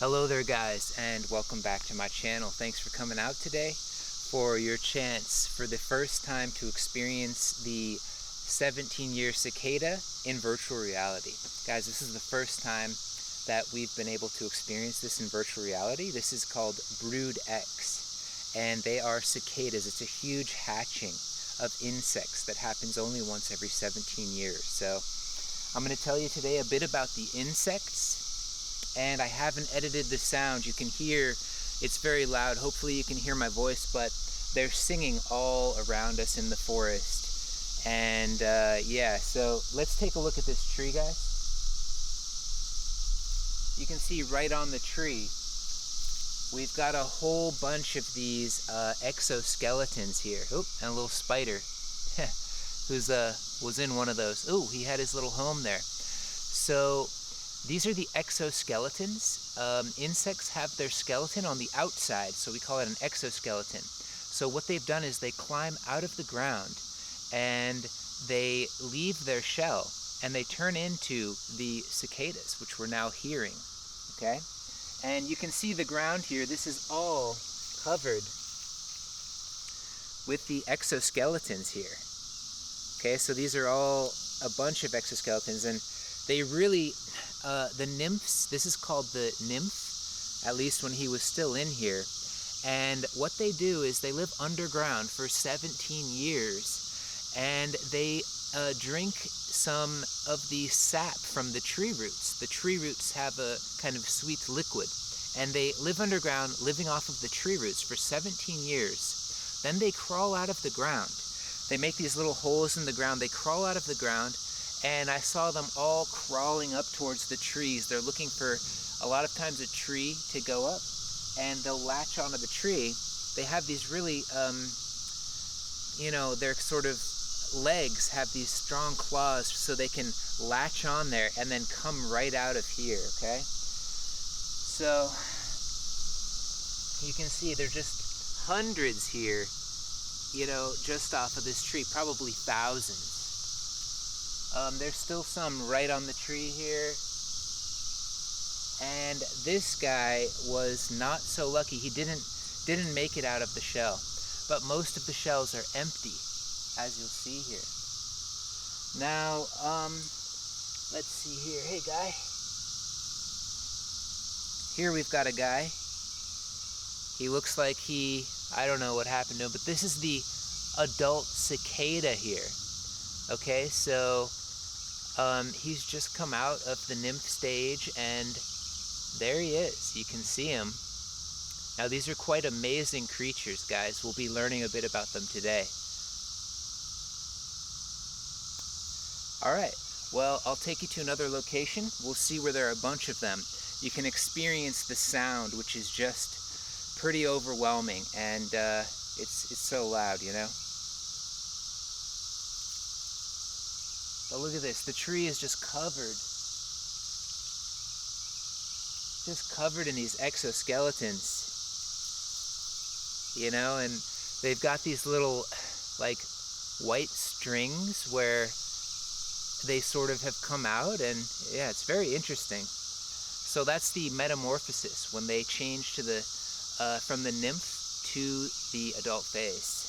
Hello there guys, and welcome back to my channel. Thanks for coming out today for your chance for the first time to experience the 17-year cicada in virtual reality. Guys, this is the first time that we've been able to experience this in virtual reality. This is called Brood X, and they are cicadas. It's a huge hatching of insects that happens only once every 17 years. So I'm going to tell you today a bit about the insects. And I haven't edited the sound. You can hear it's very loud. Hopefully you can hear my voice, but they're singing all around us in the forest. And yeah, so let's take a look at this tree, guys. You can see right on the tree, we've got a whole bunch of these exoskeletons here. Oh, and a little spider who's was in one of those. Oh, he had his little home there. So these are the exoskeletons. Insects have their skeleton on the outside, so we call it an exoskeleton. So what they've done is they climb out of the ground and they leave their shell and they turn into the cicadas, which we're now hearing, okay? And you can see the ground here. This is all covered with the exoskeletons here. Okay, so these are all a bunch of exoskeletons, and they really, the nymphs, this is called the nymph, at least when he was still in here. And what they do is they live underground for 17 years, and they drink some of the sap from the tree roots. The tree roots have a kind of sweet liquid, and they live underground, living off of the tree roots for 17 years. Then they crawl out of the ground. They make these little holes in the ground. They crawl out of the ground, and I saw them all crawling up towards the trees. They're looking for, a lot of times, a tree to go up, and they'll latch onto the tree. They have these really, you know, their sort of legs have these strong claws so they can latch on there and then come right out of here, okay? So, you can see they're just hundreds here, you know, just off of this tree, probably thousands. There's still some right on the tree here. And this guy was not so lucky. He didn't make it out of the shell. But most of the shells are empty, as you'll see here. Now, let's see here. Hey, guy. Here we've got a guy. He looks like I don't know what happened to him, but this is the adult cicada here. Okay, so he's just come out of the nymph stage, and there he is. You can see him. Now, these are quite amazing creatures, guys. We'll be learning a bit about them today. Alright, well, I'll take you to another location. We'll see where there are a bunch of them. You can experience the sound, which is just pretty overwhelming, and it's so loud, you know? But look at this, the tree is just covered in these exoskeletons, you know, and they've got these little, like, white strings where they sort of have come out, and yeah, it's very interesting. So that's the metamorphosis, when they change to the, from the nymph to the adult phase.